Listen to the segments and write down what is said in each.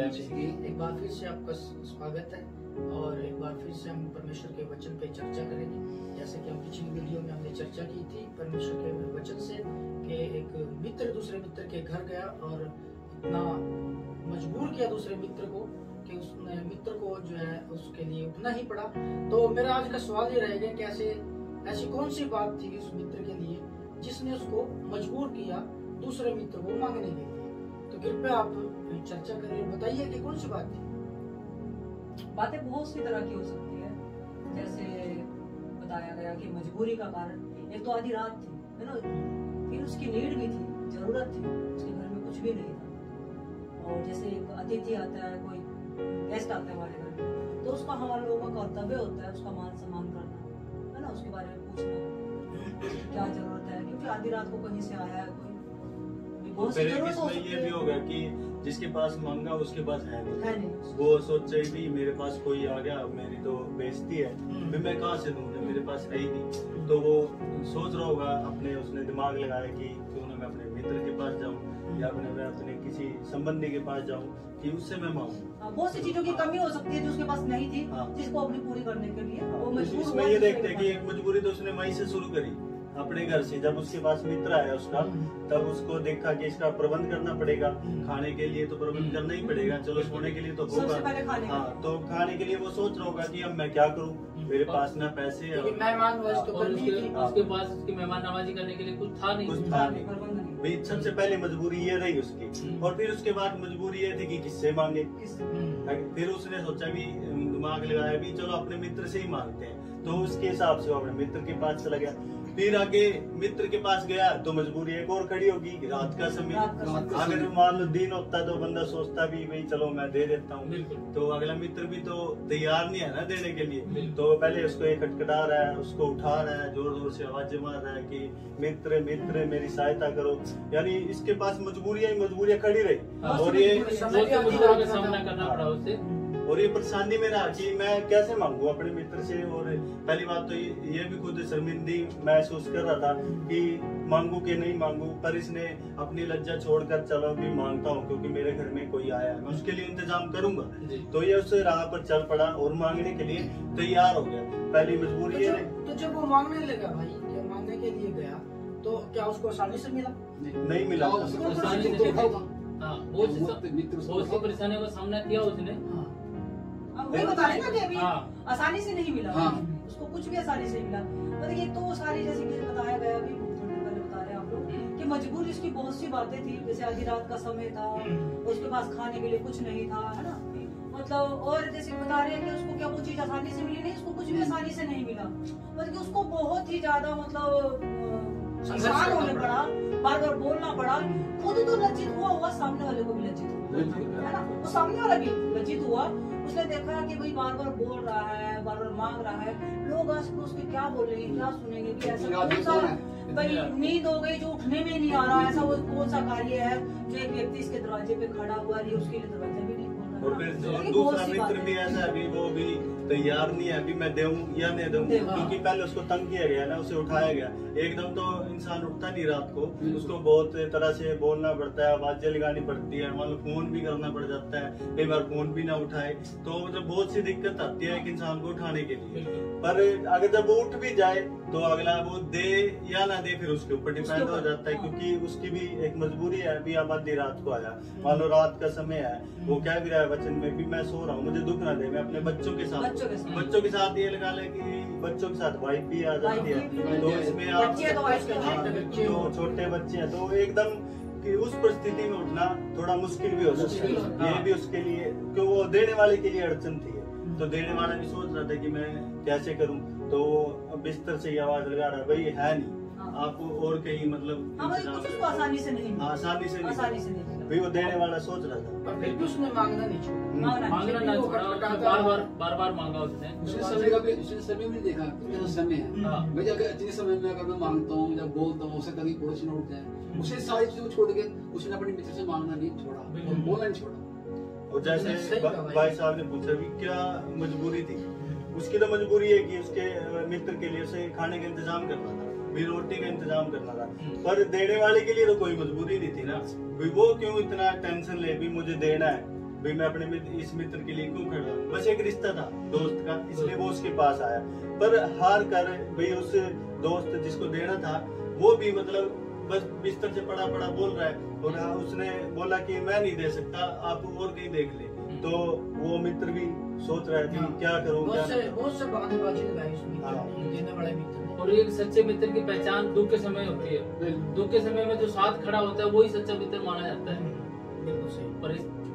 एक बार फिर से आपका स्वागत है और एक बार फिर से हम परमेश्वर के वचन पे चर्चा करेंगे। जैसे कि हम पिछली वीडियो में हमने चर्चा की थी परमेश्वर के वचन से कि एक मित्र दूसरे मित्र के घर गया और इतना मजबूर किया दूसरे मित्र को कि उसने मित्र को जो है उसके लिए उठना ही पड़ा। तो मेरा आज का सवाल ये रहेगा कि ऐसी कौन सी बात थी उस मित्र के लिए जिसने उसको मजबूर किया दूसरे मित्र को मांगने के लिए। तो कृपया आप चर्चा करें, बताइए कि कौन सी बात थी। बातें बहुत सी तरह की हो सकती है, जैसे बताया गया कि मजबूरी का कारण एक तो आधी रात थी, है ना, फिर उसकी नीड भी थी, जरूरत थी, उसके घर में कुछ भी नहीं था। और जैसे एक अतिथि आता है, कोई गेस्ट आता है हमारे घर में, तो उसका हमारे लोगों का कर्तव्य होता है उसका मान सम्मान करना, है ना, उसके बारे में पूछना क्या जरूरत है, क्योंकि आधी रात को कहीं से आया है कोई। फिर इसमें ये भी होगा कि जिसके पास मांगा उसके पास है नहीं, वो सोचे भी मेरे पास कोई आ गया, मेरी तो बेइज्जती है, फिर मैं कहाँ से दूं, मेरे पास है ही नहीं। तो वो सोच रहा होगा, अपने उसने दिमाग लगाया कि क्यों ना मैं अपने मित्र के पास जाऊं या मैं अपने किसी संबंधी के पास जाऊं कि उससे मैं मांगू। बहुत सी चीजों की कमी हो सकती है जो उसके पास नहीं थी, जिसको अपनी पूरी करने के लिए वो मजबूर। इसमें ये देखते हैं कि मजबूरी तो उसने वहीं से शुरू करी अपने घर से। जब उसके पास मित्र आया उसका, तब उसको देखा कि इसका प्रबंध करना पड़ेगा, खाने के लिए तो प्रबंध करना ही पड़ेगा, चलो सोने के लिए तो होगा। हाँ, तो खाने के लिए वो सोच रहा होगा कि अब मैं क्या करूँ, मेरे पास ना पैसे है, मेहमान उसके पास उसकी मेहमान नवाजी करने के लिए कुछ था नहीं। सबसे पहले मजबूरी ये रही उसकी। और फिर उसके बाद मजबूरी ये थी कि किससे मांगे। फिर उसने सोचा भी, दिमाग लगाया भी चलो अपने मित्र से ही मांगते हैं, तो उसके हिसाब से वो अपने मित्र के पास चला गया। फिर आगे मित्र के पास गया तो मजबूरी एक और खड़ी होगी, रात का समय। अगर मान लो दिन होता तो बंदा सोचता भी भाई चलो मैं दे देता हूँ, तो अगला मित्र भी तो तैयार नहीं है ना देने के लिए। तो पहले उसको एक खटखटा रहा है, उसको उठा रहा है, जोर जोर से आवाजें मार रहा है कि मित्र मित्र मेरी सहायता करो। यानी इसके पास मजबूरियां खड़ी रही और ये सामना करना पड़ा उसे। और ये परेशानी में रहा कि मैं कैसे मांगू अपने मित्र से। और पहली बात तो ये भी खुद शर्मिंदगी महसूस कर रहा था कि मांगू कि नहीं मांगू, पर इसने अपनी लज्जा छोड़कर चलो भी मांगता हूँ क्योंकि मेरे घर में कोई आया है, मैं उसके लिए इंतजाम करूंगा। तो ये उस राह पर चल पड़ा और मांगने के लिए तैयार हो गया। पहली मजबूरी ये। तो जब वो मांगने लगा भाई, जब मांगने के लिए गया तो क्या उसको आसानी से मिला? नहीं मिला। बहुत सी परेशानियों का सामना किया उसने। वही बता रहे ना कि अभी आसानी से नहीं मिला, उसको कुछ भी आसानी से मिला। मतलब ये तो सारी, जैसे कि बताया गया अभी पहले बता रहे हैं आप लोग कि मजबूरी इसकी बहुत सी बातें थी। जैसे आधी रात का समय था, उसके पास खाने के लिए कुछ नहीं था, है ना, मतलब। और जैसे बता रहे हैं कि उसको क्या वो चीज आसानी से मिली, नहीं, उसको कुछ भी आसानी से नहीं मिला। मतलब कि उसको बहुत ही ज्यादा मतलब संघर्ष होने पड़ा, बार बार बोलना पड़ा। खुद तो लज्जित हुआ, सामने वाले को भी लज्जित हुआ, है ना, वो सामने वाला भी लज्जित हुआ। उसने देखा कि भाई बार बार बोल रहा है, बार बार मांग रहा है, लोग आस पास उसके क्या बोलेंगे, क्या सुनेंगे कि ऐसा भाई नींद हो गई जो उठने में नहीं आ रहा। ऐसा वो कौन सा कार्य है जो एक व्यक्ति इसके दरवाजे पे खड़ा हुआ है, उसके लिए दरवाजा भी नहीं खोल रहा। और फिर दूसरा मित्र भी ऐसा है, वो भी तैयार नहीं है अभी मैं दूं या नहीं दूं, क्योंकि पहले उसको तंग किया गया ना, उसे उठाया गया। एकदम तो इंसान उठता नहीं रात को, उसको बहुत तरह से बोलना पड़ता है, आवाजें लगानी पड़ती है, मान लो फोन भी करना पड़ जाता है, कई बार फोन भी ना उठाए तो मतलब बहुत सी दिक्कत आती है एक इंसान को उठाने के लिए। पर अगर जब वो उठ भी जाए तो अगला वो दे या ना दे फिर उसके ऊपर डिपेंड हो जाता है, क्योंकि उसकी भी एक मजबूरी है। अभी आप आधी रात को आया, मान लो रात का समय है, वो कह भी रहा है वचन में भी मैं सो रहा हूँ, मुझे दुख ना दे, मैं अपने बच्चों के साथ ये लगा ले कि बच्चों के साथ वाइफ भी आ जाती है, तो इसमें आप जो छोटे बच्चे हैं तो एकदम कि उस परिस्थिति में उठना थोड़ा मुश्किल भी हो सकता है। ये भी उसके लिए, क्यों वो देने वाले के लिए अड़चन थी, तो देने वाला भी सोच रहा था कि मैं कैसे करूं, तो बिस्तर से आवाज लगा रहा भाई है नहीं, आप और कहीं मतलब आसानी से नहीं भाई वो देने वाला सोच रहा था। पर फिर भी उसने मांगना नहीं छोड़ा, बार बार मांगा उसने। उसने समय भी देखा कितना समय है भाई, अगर जितने समय में अगर मैं मांगता हूँ जब बोलता हूँ उसे कभी पड़ोसी न उठ जाए, उसे सारी चीजों छोड़ के उसने अपने मित्र से मांगना नहीं छोड़ा और बोलना नहीं छोड़ा। और जैसे भाई साहब ने पूछा भी क्या मजबूरी थी, उसकी तो मजबूरी है कि उसके मित्र के लिए उसे खाने का इंतजाम करना था, भी रोटी का इंतजाम करना था, पर देने वाले के लिए तो कोई मजबूरी नहीं थी ना। वो क्यों इतना टेंशन ले भी मुझे देना है, भाई मैं अपने इस मित्र के लिए क्यों खड़ा हूँ, बस एक रिश्ता था दोस्त का, इसलिए वो उसके पास आया। पर हार कर भाई उस दोस्त जिसको देना था वो भी मतलब बस बिस्तर से पड़ा पड़ा बोल रहा है, और उसने बोला कि मैं नहीं दे सकता, आप और कहीं देख ले। तो वो मित्र भी सोच रहा है क्या करूँ, बहुत से बहानेबाजी लगाई उस मित्र ने, देने वाले मित्र ने। और एक सच्चे मित्र की पहचान दुख के समय होती है। दुख के समय में जो साथ खड़ा होता है वही सच्चा मित्र माना जाता है। बिल्कुल सही।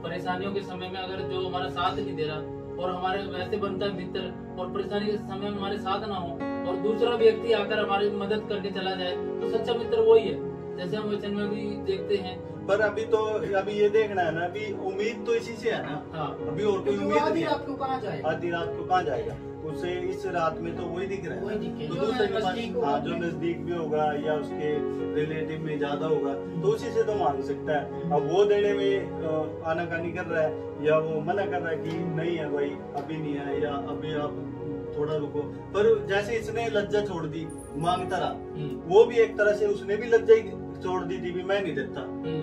परेशानियों के समय में अगर जो हमारा साथ नहीं दे रहा और हमारे वैसे बनता है मित्र, और परेशानी के समय में हमारे साथ ना हो और दूसरा व्यक्ति आकर हमारी मदद करके चला जाए, तो सच्चा मित्र वही है, जैसे हम वचन में भी देखते हैं। पर अभी ये देखना है ना, अभी उम्मीद तो इसी से है ना। हाँ। अभी और कोई उम्मीद नहीं है। आपको कहाँ जाएगा, आधी रात को कहाँ जाएगा, उसे इस रात में तो वही दिख रहा है, वही दिखे तो दूसरे के पास जो नजदीक भी होगा या उसके रिलेटिव में ज्यादा होगा तो उसी से तो मांग सकता है। अब वो देने में आनाकानी कर रहा है या वो मना कर रहा है कि नहीं है भाई अभी नहीं है, या अभी आप थोड़ा रुको। पर जैसे इसने लज्जा छोड़ दी, मांगता रहा, वो भी एक तरह से उसने भी लज्जा ही छोड़ दी थी भी मैं नहीं देता,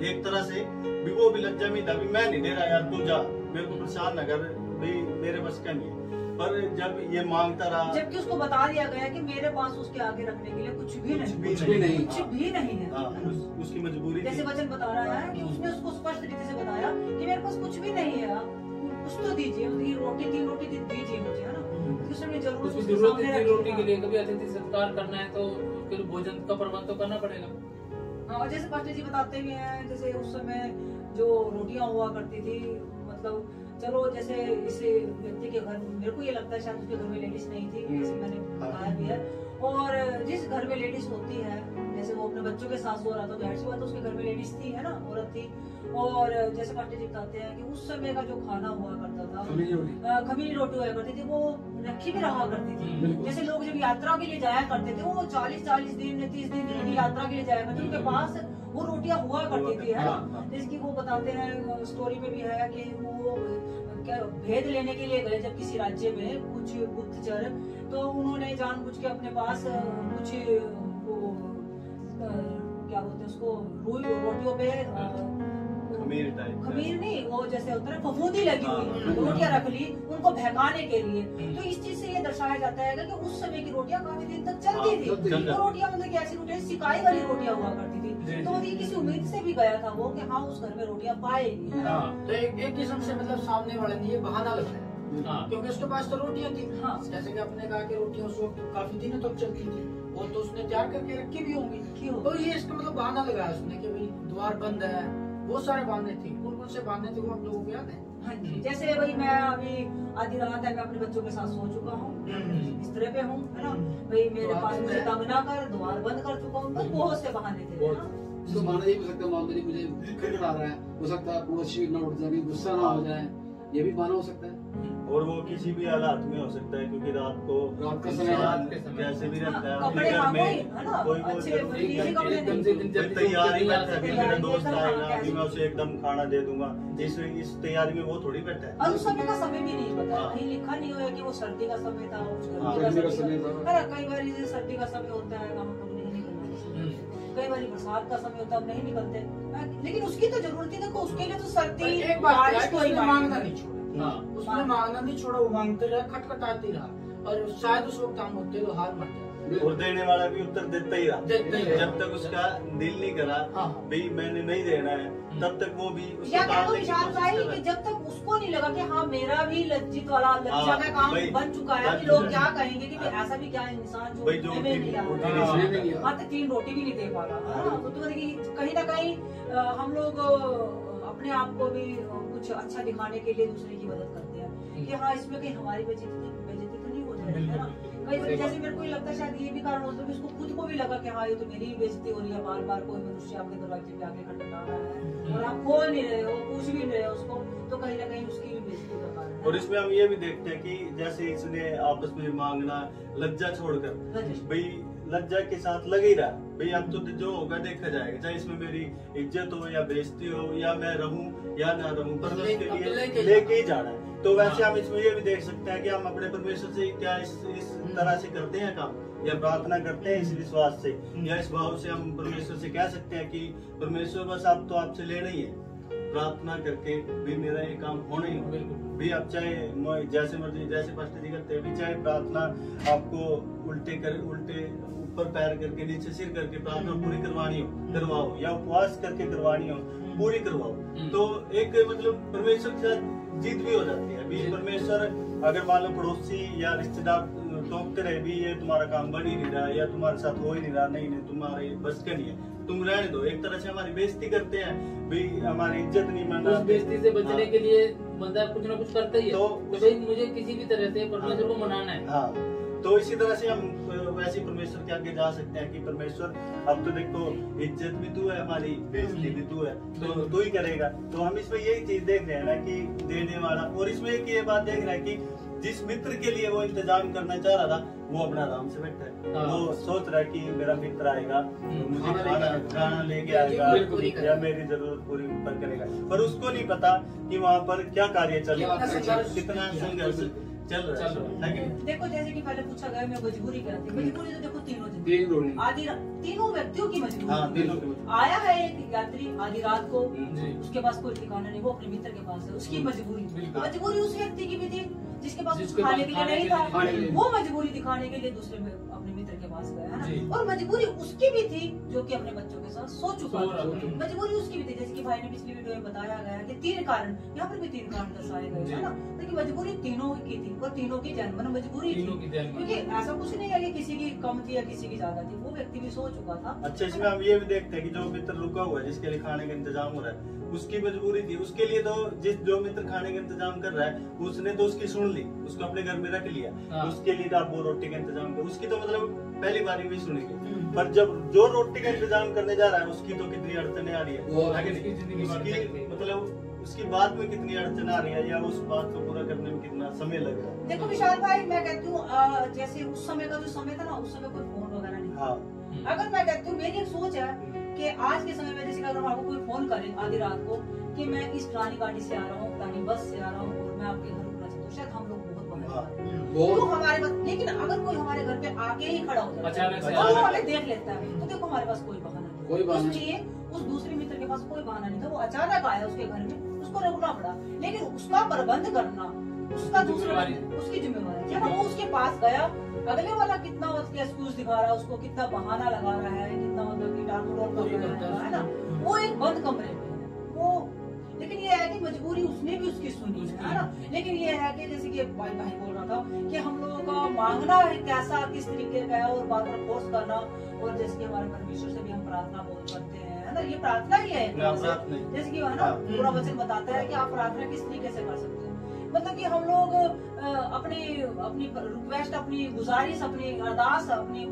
एक तरह से भी वो भी लज्जा में था भी मैं नहीं दे रहा यार, तू जा, मेरे को परेशान न कर भाई, मेरे बस का नहीं है। पर जब ये मांगता रहा, जबकि उसको बता दिया गया कि मेरे पास उसके आगे रखने के लिए कुछ भी नहीं है। उसकी मजबूरी जैसे वचन बता रहा है कि उसने उसको स्पष्ट रीति से बताया कि मेरे पास कुछ भी नहीं है, कुछ तो दीजिए, तीन रोटी दीजिए मुझे, है ना। उसकी जरूरत है रोटी के लिए, कभी अतिथि सत्कार करना है तो फिर भोजन का प्रबंध तो करना पड़ेगा। हाँ, जैसे पास्टर जी बताते भी हैं, जैसे उस समय जो रोटियां हुआ करती थी, मतलब चलो जैसे इस व्यक्ति के घर, मेरे को ये लगता है शायद उसके घर में लेडीज नहीं थी, जैसे मैंने बताया भी है। और जिस घर में लेडीज होती है, जैसे वो अपने बच्चों के साथ सो रहा था, जाहिर सी बात है उसके घर में लेडीज थी, है ना, औरत थी। और जैसे पास्टर जी बताते हैं कि उस समय का जो खाना हुआ करता था, खमीरी रोटी हुआ करती थी, वो रखी भी रहा करती थी। जैसे लोग जब यात्रा के लिए जाया करते थे, वो 40-40 दिन 30 दिन की यात्रा के लिए जाया करते, उनके पास वो रोटियां हुआ करती थी, है ना। जिसकी वो बताते हैं स्टोरी में भी है कि वो भेद लेने के लिए गए जब किसी राज्य में कुछ गुप्तचर, तो उन्होंने जानबूझ के अपने पास कुछ वो क्या बोलते हैं उसको, रोटियों पे खमीर नहीं, वो जैसे होता है फफूंदी लगी हुई रोटियां रख ली उनको बहकाने के लिए। तो इस चीज से ये दर्शाया जाता है कि उस समय की रोटियां काफी दिन तक चलती थी। तो रोटियां मतलब ऐसी रोटियां सिकाई वाली रोटियां हुआ करती थी, तो ये किसी उम्मीद से भी गया था वो कि हाँ उस घर में रोटियां पाएगी। तो एक किस्म से मतलब सामने वाले ने ये बहाना लगाया, क्योंकि उसके पास तो रोटियां थी। जैसे कि आपने कहा कि रोटियां उस वक्त काफी दिनों तक चलती थी, वो तो उसने तैयार करके रखी भी होंगी, तो ये इसका मतलब बहाना लगाया उसने कि भाई द्वार बंद है। बहुत सारे बहाने थे, कौन से बहाने थे वो हम लोगों को याद है? हाँ जी, जैसे भाई मैं अभी आधी रात है, मैं अपने बच्चों के साथ सो चुका हूँ, बिस्तरे पे हूँ, है ना भाई, मेरे पास मुझे तंग ना कर, द्वार बंद कर चुका हूँ, बहुत से बहाने थे, है ना। इसको माना ये भी सकता है, मामले मुझे खटखटा रहा है, हो सकता है पड़ोसी ना उठ जाए, गुस्सा ना हो जाए, ये भी माना हो सकता है। और वो किसी भी हालात में हो सकता है, क्योंकि रात का समय कैसे भी रहता है, कपड़े घर में कोई तैयार ही बैठा है, मेरा दोस्त आएगा अभी मैं उसे एकदम खाना दे दूंगा, इस तैयारी में वो थोड़ी बैठा है। और उस समय का समय भी नहीं पता, कहीं लिखा नहीं हुआ कि वो सर्दी का समय था, कई बार सर्दी का समय होता है, नहीं निकलना, कई बार बरसात का समय होता है, नहीं निकलते, लेकिन उसकी तो जरूरत ही, देखो उसके लिए तो सर्दी एक बात मांगना नहीं छोड़ा, उसने मांगना नहीं छोड़ा, वो मांगते रहा, खटखटाते रहा, और शायद उस वक्त हम होते तो हार मान जाते, और देने वाला भी उत्तर देता ही रहा, जब तक उसका दिल नहीं करा भाई मैंने नहीं देना है, तब तक वो भी कि जब तक उसको नहीं लगा कि हाँ मेरा भी लज्जित वाला लज्जा का काम बन चुका है, कि लोग क्या कहेंगे कि ऐसा भी क्या इंसान जो 3 रोटी भी नहीं दे पा रहा, तो कहीं ना कहीं हम लोग अपने आप को भी कुछ अच्छा दिखाने के लिए दूसरे की मदद करते हैं कि हाँ इसमें कहीं हमारी बेइज्जती तो नहीं हो जाएगी, है ना। कई बार जैसे मेरे को लगता है शायद ये भी कारण होता है कि उसको खुद को भी लगा कि हाँ ये तो मेरी बेइज्जती हो रही है, बार बार कोई मनुष्य आपके दरवाजे पे आके खटखटा रहा है और आप खोल नहीं रहे हो, पूछ भी नहीं रहे हो उसको, तो कहीं ना कहीं उसकी भी बेइज्जती का कारण है। और इसमें हम ये भी देखते हैं कि जैसे इसने आपस में मांगना लज्जा छोड़कर भाई लज्जा के साथ लग ही रहा भाई, अब तो जो होगा देखा जाएगा, चाहे इसमें मेरी इज्जत हो या बेइज्जती हो या मैं रहूं या ना रहूं, पर उसके लिए लेके ही जाना है। तो वैसे हम इसमें ये भी देख सकते हैं कि हम अपने परमेश्वर से क्या इस तरह से करते हैं काम, या प्रार्थना करते हैं इस विश्वास से या इस भाव से हम परमेश्वर से कह सकते हैं कि परमेश्वर बस आप तो आपसे लेना ही है, प्रार्थना करके भी मेरा ये काम होना ही होगा भी। आप चाहे जैसे मर्जी, जैसे पास्टर जी करते हैं भी, चाहे प्रार्थना आपको उल्टे ऊपर पैर करके नीचे सिर करके प्रार्थना पूरी करवानी हो करवाओ, या उपवास करके करवानी हो पूरी करवाओ, तो एक मतलब परमेश्वर के साथ जीत भी हो जाती है अभी। परमेश्वर अगर मान लो पड़ोसी या रिश्तेदार टोकते रहे भी ये तुम्हारा काम बन ही नहीं रहा या तुम्हारे साथ हो ही नहीं रहा, नहीं तुम्हारे बस का नहीं है, तुम रहने दो, एक तरह से हमारी बेइज्जती करते हैं भी, हमारी इज्जत नहीं मानना। उस बेइज्जती से बचने के लिए बंदा कुछ ना कुछ करता ही है, तो भाई मुझे किसी भी तरह से परमेश्वर को मनाना है। हाँ, तो इसी तरह से हम वैसे परमेश्वर के आगे जा सकते हैं कि परमेश्वर अब तो देखो इज्जत भी तू है हमारी, बेइज्जती भी तू है, तो तू ही करेगा। तो हम इसमें यही चीज देख रहे हैं ना कि देने वाला, और इसमें एक ये बात देख रहे हैं कि जिस मित्र के लिए वो इंतजाम करना चाह रहा था वो अपना आराम से बैठा है, वो सोच रहा है कि मेरा मित्र आएगा मुझे खाना लेके आएगा या मेरी जरूरत पूरी पर करेगा, पर उसको नहीं पता कि वहाँ पर क्या कार्य चल रहा है, कितना संघर्ष चल रहा है। देखो जैसे कि पहले पूछा गया मैं मजबूरी क्या थी, मजबूरी तो देखो तीनों आधी तीनों व्यक्तियों की मजबूरी। आया है एक यात्री आधी रात को, उसके पास कोई ठिकाना नहीं, वो अपने मित्र के पास है, उसकी मजबूरी उस व्यक्ति की भी थी जिसके पास खाने के लिए नहीं था, वो मजबूरी दिखाने के लिए दूसरे अपने मित्र के पास गया है ना। और मजबूरी उसकी भी थी जो कि अपने बच्चों के साथ सो चुका था, मजबूरी उसकी भी थी। जैसे कि भाई ने पिछली वीडियो में बताया गया कि 3 कारण, यहाँ पर भी 3 कारण दर्शाए गए है ना, लेकिन मजबूरी तीनों की थी और तीनों की जन्म मजबूरी थी, क्योंकि ऐसा कुछ नहीं है कि किसी की कम थी या किसी की ज्यादा थी, वो व्यक्ति भी सो चुका था। अच्छा, इसमें हम ये भी देखते हैं कि जो मित्र रुका हुआ है जिसके लिए खाने का इंतजाम हो रहा है उसकी मजबूरी थी, उसके लिए तो जो मित्र खाने का इंतजाम कर रहा है उसने तो उसकी सुन ली, उसको अपने घर में रख लिया, उसके लिए आप वो रोटी का इंतजाम कर, उसकी तो मतलब पहली बारी भी सुनेगी, पर जब जो रोटी का इंतजाम करने जा रहा है उसकी तो कितनी अड़चने आ रही है, उसकी मतलब उसकी बात में कितनी अड़चन आ रही है या उस बात को पूरा करने में कितना समय लग रहा है। देखो विशाल भाई, मैं कहती हूँ जैसे उस समय का जो समय था ना, उस समय कोई फोन वगैरह नहीं था। अगर मैं कहती हूँ, मेरी एक सोच है कि आज के समय में जैसे अगर आपको कोई फोन करे आधी रात को कि मैं इस फलानी गाड़ी से आ रहा हूँ, फलानी बस से आ रहा हूँ और मैं आपके घर रुकना चाहता हूँ, शायद हम लोग बहुत हमारे पास, लेकिन अगर कोई हमारे घर पे आके ही खड़ा हो जाता है और वो हमें देख लेता है तो देखो हमारे पास कोई बहाना नहीं, इसलिए उस दूसरे मित्र के पास कोई बहाना नहीं था, वो अचानक आया उसके घर में, उसको रुकना पड़ा, लेकिन उसका प्रबंध करना उसका उसकी जिम्मेवारी है ना। वो उसके पास गया, अगले वाला कितना उसके एक्सक्यूज दिखा रहा है, उसको कितना बहाना लगा रहा है, कितना मतलब की टाल है ना, वो एक बंद कमरे में है वो। लेकिन ये है कि मजबूरी उसने भी उसकी सुनी है ना। लेकिन ये है कि जैसे कि भाई बोल रहा था कि हम लोगों का मांगना कैसा किस तरीके का है और बार बार फोर्स करना, और जैसे कि हमारे परमेश्वर से भी हम प्रार्थना बहुत करते हैं ना, ये प्रार्थना ही है जैसे कि है ना पूरा वचन बताता है कि आप प्रार्थना किस तरीके से कर सकते हो, मतलब कि हम लोग अपनी रिक्वेस्ट, अपनी गुजारिश, अपनी अरदास, अपनी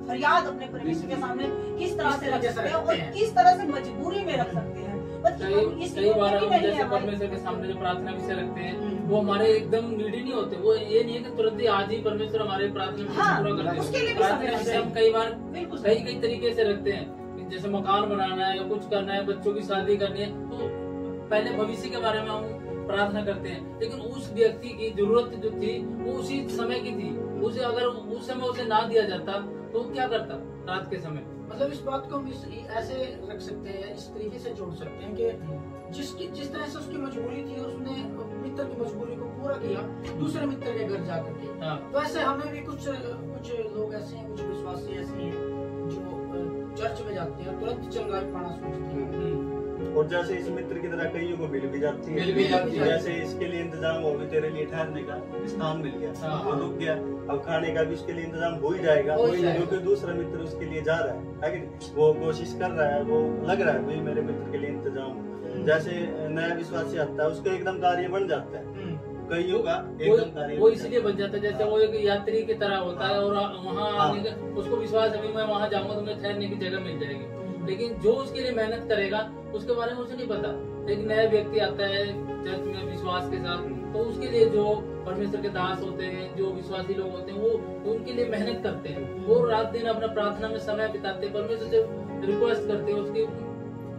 फरियाद अपने परमेश्वर के सामने किस तरह से रख सकते हैं और किस तरह से मजबूरी में रख सकते हैं। कई बार हम जैसे परमेश्वर के सामने जो प्रार्थना विषय रखते हैं वो हमारे एकदम नीडी नहीं होते, वो ये नहीं है कि तुरंत ही आज ही परमेश्वर हमारे प्रार्थना पूरा करते हैं। प्रार्थना विषय हम कई बार कई तरीके से रखते हैं, जैसे मकान बनाना है या कुछ करना है, बच्चों की शादी करनी है, तो पहले भविष्य के बारे में हम प्रार्थना करते हैं, लेकिन उस व्यक्ति की जरूरत जो थी वो उसी समय की थी, उसे अगर उस समय उसे ना दिया जाता तो क्या करता रात के समय। मतलब इस बात को हम ऐसे रख सकते हैं, इस तरीके से जोड़ सकते हैं कि जिस तरह से उसकी मजबूरी थी उसने मित्र की मजबूरी को पूरा किया दूसरे मित्र के घर जाकर के, तो ऐसे हमें भी कुछ लोग ऐसे हैं, कुछ विश्वासी ऐसे हैं जो चर्च में जाते हैं तुरंत चंगाई पाना सोचते हैं, और जैसे इस मित्र की तरह कईयों को मिल भी जाती है, जैसे इसके लिए इंतजाम हो गया, तेरे लिए ठहरने का स्थान मिल गया, वो रुक गया, अब खाने का भी उसके लिए इंतजाम हो ही जाएगा, क्योंकि दूसरा मित्र उसके लिए जा रहा है कि वो कोशिश कर रहा है, वो लग रहा है भाई मेरे मित्र के लिए इंतजाम। जैसे नया विश्वासी आता है उसका एकदम कार्य बन जाता है, कईयों का एकदम कार्य वो इसलिए बन जाता है जैसे वो एक यात्री की तरह होता है और वहाँ आने का उसको विश्वास है मैं वहाँ जाऊंगा तो मुझे ठहरने की जगह मिल जाएगी, लेकिन जो उसके लिए मेहनत करेगा उसके बारे में उसे नहीं पता। एक नया व्यक्ति आता है चर्च में विश्वास के साथ, तो उसके लिए जो परमेश्वर के दास होते हैं, जो विश्वासी लोग होते हैं, वो उनके लिए मेहनत करते हैं, वो रात दिन अपना प्रार्थना में समय बिताते हैं, परमेश्वर से रिक्वेस्ट करते हैं उसकी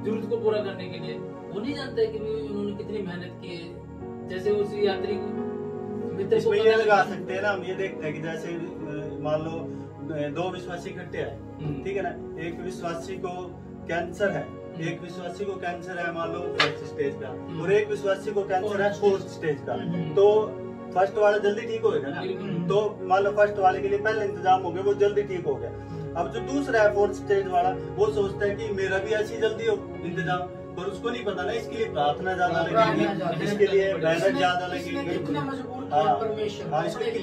जरूरत को पूरा करने के लिए। वो नहीं जानते कि उन्होंने कितनी मेहनत की है। जैसे उस यात्री मित्र को ये लगा सकते हैं ना, हम ये देखते हैं कि जैसे मान लो 2 विश्वासी इकट्ठे आए, ठीक है ना, एक विश्वासी को कैंसर है एक विश्वासी को कैंसर है मान लो 1st स्टेज का, और एक विश्वासी को कैंसर है 4th स्टेज का, तो फर्स्ट वाला जल्दी ठीक होगा ना। तो मान लो फर्स्ट वाले के लिए पहले इंतजाम हो गया, वो जल्दी ठीक हो गया। अब जो दूसरा है 4th स्टेज वाला, वो सोचता है कि मेरा भी ऐसी जल्दी हो इंतजाम, पर उसको नहीं पता ना इसके लिए प्रार्थना ज्यादा लगेगी, इसके लिए मेहनत ज्यादा लगेगी।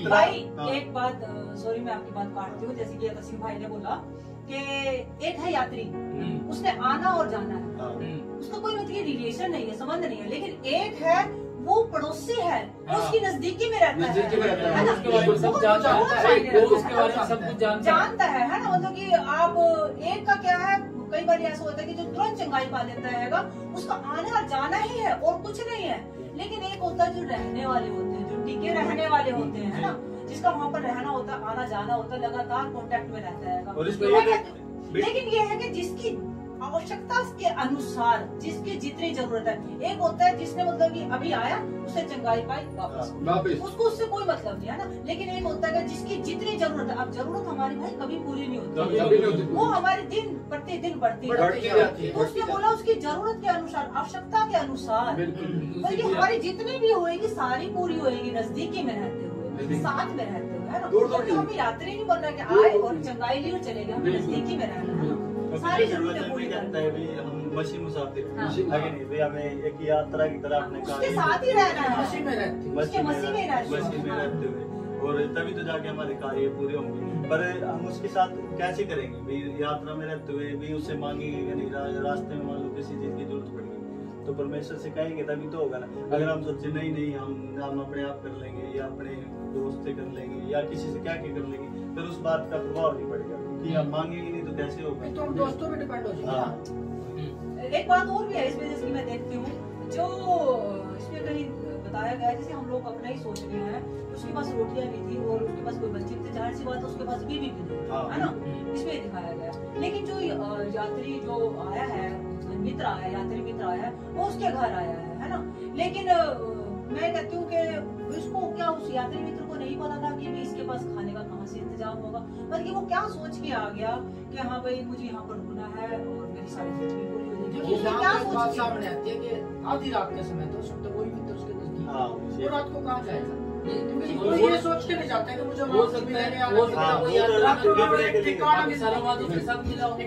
भाई एक बात, सॉरी मैं आपकी बात काटती हूँ, जैसे कि तसीम भाई ने बोला कि एक है यात्री, उसने आना और जाना है, उसका कोई मतलब रिलेशन नहीं है, संबंध नहीं है, लेकिन एक है वो पड़ोसी है, वो उसकी नजदीकी में रहता है, जानता है ना। मतलब कि आप एक का क्या है, कई बार ऐसा होता है कि जो तुरंत चंगाई पा लेता है उसका आना और जाना ही है और कुछ नहीं है। लेकिन एक होता है जो रहने वाले होते हैं, जो टिके रहने वाले होते हैं, है ना, जिसका वहाँ पर रहना होता है, आना जाना होता है, लगातार कांटेक्ट में रहता है। लेकिन ये है कि जिसकी आवश्यकता के अनुसार, जिसकी जितनी जरूरत है। एक होता है जिसने मतलब कि अभी आया, उसे चंगाई पाई, वापस उसको उससे कोई मतलब नहीं है ना। लेकिन एक होता है जिसकी जितनी जरूरत है, अब जरूरत हमारी भाई कभी पूरी नहीं होती, वो हमारे दिन प्रतिदिन बढ़ती रहती है। तो उसने बोला उसकी जरूरत के अनुसार, आवश्यकता के अनुसार, बल्कि हमारी जितनी भी होएगी सारी पूरी होएगी, नजदीकी में रहते हुए, साथ में रहते हुए, है ना। तो हमें यात्री नहीं बनना कि आए और चंगाई ली और चले गए, हमें नजदीकी में रहना है, सारी जरूरतें पूरी करना है। हम मसीह मुसाफिर हमें एक यात्रा की तरह अपने उसके साथ ही रहना है, मसीह में रहते रहते हुए, और तभी तो जाके हमारे कार्य पूरे होंगे। पर हम उसके साथ कैसे करेंगे भाई, यात्रा में रहते हुए भी उससे मांगेंगे कि नहीं, रास्ते में मान लो किसी चीज की जरूरत पड़ेगी तो परमेश्वर से कहेंगे तभी तो होगा ना। अगर हम सोचे नहीं हम अपने आप कर लेंगे या अपने दोस्त से कर लेंगे या किसी से क्या कर लेंगे, फिर उस बात का प्रभाव नहीं पड़ेगा, क्योंकि हम मांगेंगे नहीं तो कैसे होगा, तो हम दोस्तों पे डिपेंड हो जाएंगे। एक बात और भी है इसमें, जैसे मैं देखती हूँ, जो इसमें कहीं बताया गया, जैसे हम लोग अपना ही सोच रहे हैं, उसके पास रोटियां भी थी और उसके पास कोई बच्चे थे, जाहिर सी बात है उसके पास बीवी भी थी, है ना, इसमें दिखाया गया। लेकिन जो यात्री जो आया है, मित्र आया, यात्री मित्र आया है, वो उसके घर आया है ना। लेकिन मैं कहती हूँ कि उसको क्या, उस यात्री मित्र को नहीं पता था कि इसके पास खाने का कहाँ से इंतजाम होगा, बल्कि वो क्या सोच के आ गया कि हाँ भाई मुझे यहाँ पर रुकना है और मेरी सारी जिंदगी पूरी हो जाएगी। क्या सोच सामने आती है कि आधी रात के समय तो सब तो वही मित्र उसके नजदीक, वो रात को कहाँ जाएगा, ये सोच के नहीं जाता है कि मुझे हो सकता है काफी सालों बाद उसके साथ मिला हो,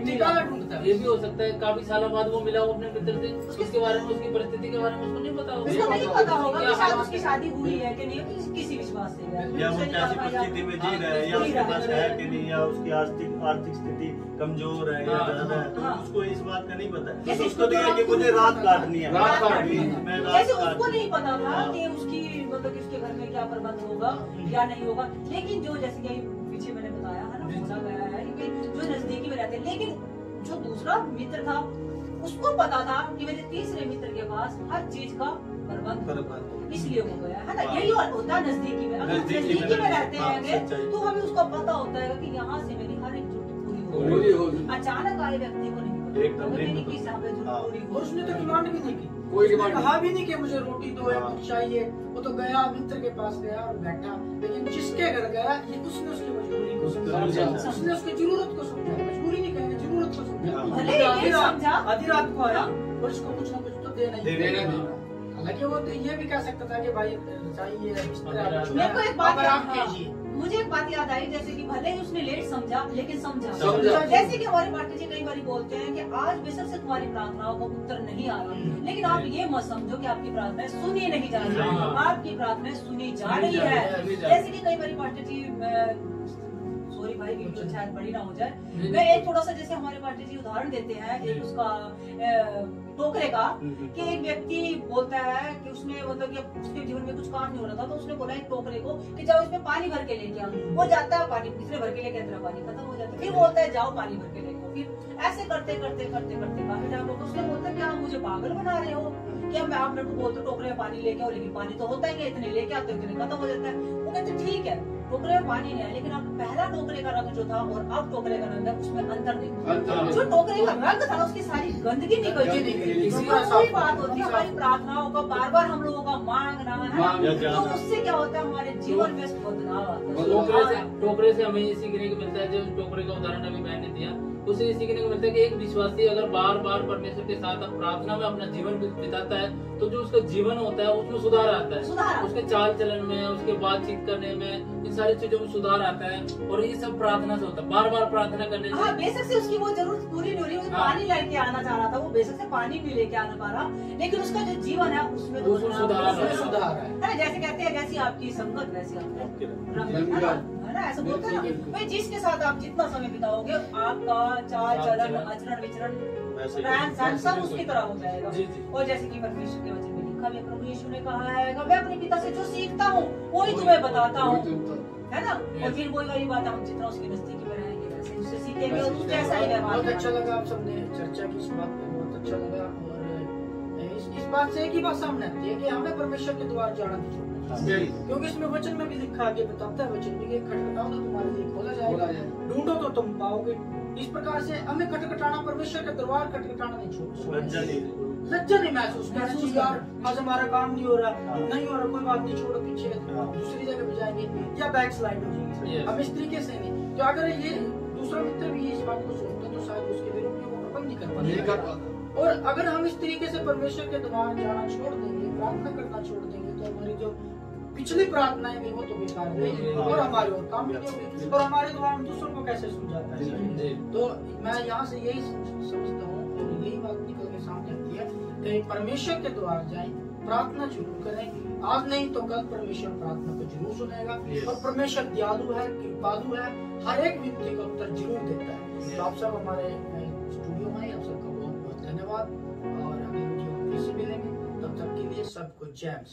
ये भी हो सकता है काफी सालों बाद वो मिला हो अपने मित्र से, उसके बारे में, उसकी परिस्थिति के बारे में उसको नहीं पता होगा, उसको नहीं पता होगा कि शायद उसकी शादी हुई है कि नहीं, किसी विश्वास से, या वो कैसी परिस्थिति में जी रहा है, या उसके पास है कि नहीं, या उसकी आर्थिक स्थिति कमजोर है या ज्यादा है, तो उसको इस बात का नहीं पता। उसको तो है कि मुझे रात काटनी है, जैसे उसको नहीं पता था कि उसकी मतलब उसके घर में क्या प्रबंध होगा या नहीं होगा। लेकिन जो जैसे कि पीछे मैंने बताया है ना, बोला गया है कि जो नजदीकी में रहते हैं, लेकिन जो दूसरा मित्र था उसको पता था कि मेरे तीसरे मित्र के पास हर चीज का प्रबंध, इसलिए हो गया है ना। यही होता है नजदीकी में, अगर नजदीकी में रहते हैं तो हमें उसका पता होता है कि यहाँ से मेरी हर एक जरूरत पूरी होगी। अचानक आए व्यक्ति को नहीं पता, उसने तो डिमांड भी नहीं की, कोई डिमांड कहा भी नहीं कि मुझे रोटी दो या कुछ चाहिए, वो तो गया मित्र के पास गया और बैठा। लेकिन जिसके घर गया उसने उसकी मजबूरी को समझा, उसने उसकी जरूरत को समझा, मजबूरी नहीं कहेंगे, जरूरत को समझा। आधी रात को आया और इसको कुछ ना कुछ तो देना ही। हालांकि वो तो ये भी कह सकता था कि भाई चाहिए, मुझे एक बात याद आई, जैसे कि भले ही उसने लेट समझा लेकिन समझा। जैसे कि हमारे पास्टर जी कई बार बोलते हैं कि आज बेशक से तुम्हारी प्रार्थनाओं का उत्तर नहीं आ रहा, लेकिन आप ये मत समझो कि आपकी प्रार्थनाएं सुनी नहीं जा रही, आपकी प्रार्थनाएं सुनी जा रही है। जैसे कि कई बार पास्टर जी, सॉरी भाई वीडियो शायद बड़ी ना हो जाए, मैं एक थोड़ा सा जैसे हमारे पास्टर जी उदाहरण देते हैं एक उसका टोकरे का, कि एक व्यक्ति बोलता है कि उसने मतलब कि उसके जीवन में कुछ काम नहीं हो रहा था, तो उसने बोला एक टोकरे को कि जाओ इसमें पानी भर के लेके आओ। वो जाता है, पानी इसने भर के लेके अंदर पानी खत्म हो जाता है, फिर बोलता है जाओ पानी भर के लेके आओ। फिर ऐसे करते करते करते करते काफी टाइम होगा, उसने बोलता है कि आप मुझे पागल बना रहे हो, क्या मैं आप मेरे को बोलते टोकरे में पानी लेके आओ, लेकिन पानी तो होता ही है, इतने लेके आते हो इतने खत्म हो जाता है। वो कहते ठीक है, टोकरे में पानी नहीं है, लेकिन अब पहला टोकरे का रंग जो था और अब टोकरे का रंग है उसमें अंतर देखो। जो टोकरे का रंग था उसकी सारी गंदगी निकल गई। वही बात होती है हमारी प्रार्थनाओं का, बार बार हम लोगों का मांगना है, तो उससे क्या होता है हमारे जीवन में बदलाव आता है। टोकरे से हमें ये सीखने को मिलता है, जो टोकरे का उदाहरण अभी मैंने दिया, उसे ये सीखने को मिलता है कि एक विश्वासी अगर बार बार परमेश्वर के साथ प्रार्थना में अपना जीवन बिताता है, तो जो उसका जीवन होता है उसमें सुधार आता है, उसके चाल चलन में, उसके बातचीत करने में, इन सारी चीजों में सुधार आता है। और ये सब प्रार्थना से होता है, बार बार प्रार्थना करने से। हाँ, बेशक से उसकी वो जरूरत पूरी नहीं हो रही, पानी लेके आना चाह रहा था, वो बेशक से पानी नहीं लेके आना पा रहा, लेकिन उसका जो जीवन है उसमें तो सुधार है। जैसे कहते हैं जैसी आपकी संगत वैसी आपकी रंग, है ना, ऐसा बोलते हैं ना भाई, जिसके साथ आप जितना समय बिताओगे आपका चाल चलन आचरण विचरण रहन सहन सब उसकी तरह हो जाएगा। और जैसे कि परमेश्वर के वचन में लिखा है, प्रभु यीशु ने कहा है मैं अपने पिता से जो सीखता हूँ वही तुम्हें बताता हूँ, है ना। और फिर वही वाली बात, हम जितना उसकी नजदीकी में रहेंगे वैसे उससे सीखेंगे और उससे ऐसा ही व्यवहार। बहुत अच्छा लगा आप सबने चर्चा की इस बात पे, बहुत अच्छा लगा। और इस बात से एक ही बात सामने आती है कि हमें परमेश्वर के द्वार जाना नहीं छोड़ना, क्योंकि इसमें वचन में भी लिखा है, बताता है वचन में कि खटखटाओ तो तुम्हारे लिए खोला जाएगा, ढूंढो तो तुम पाओगे। इस प्रकार से हमें खटखटाना, परमेश्वर का दरबार खटखटाना नहीं छोड़ना, लज्जा नहीं महसूस करना चाहिए यार आज हमारा काम नहीं हो रहा, नहीं हो रहा, कोई बात नहीं, छोड़ो पीछे दूसरी जगह पे जाएंगे या बैक स्लाइड हो जाएगी। हम इस तरीके से नहीं, तो अगर ये दूसरा मित्र भी इस बात को सोचता तो शायद उसके विरुद्ध में वो प्रबंध नहीं कर पाता। और अगर हम इस तरीके से परमेश्वर के द्वार जाना छोड़ देंगे, प्रार्थना करना छोड़ देंगे, तो हमारी जो पिछली प्रार्थनाएं भी वो तो बेकार रहेगी और हमारे और काम नहीं होगी, और हमारे द्वारा हम दूसरों को कैसे समझाता है। तो मैं यहाँ से यही समझता हूँ और यही बात निकल के सामने आती है कि परमेश्वर के द्वार जाएं, प्रार्थना जरूर करें, आज नहीं तो कल परमेश्वर प्रार्थना को जरूर सुनेगा। और परमेश्वर दयालु है, कृपालु है, हर एक व्यक्ति का उत्तर जरूर देता है। तो आप सब हमारे स्टूडियो में आप सबका बहुत बहुत धन्यवाद, और अगली वीडियो में फिर से मिलेंगे, तब तक के लिए सबको जय।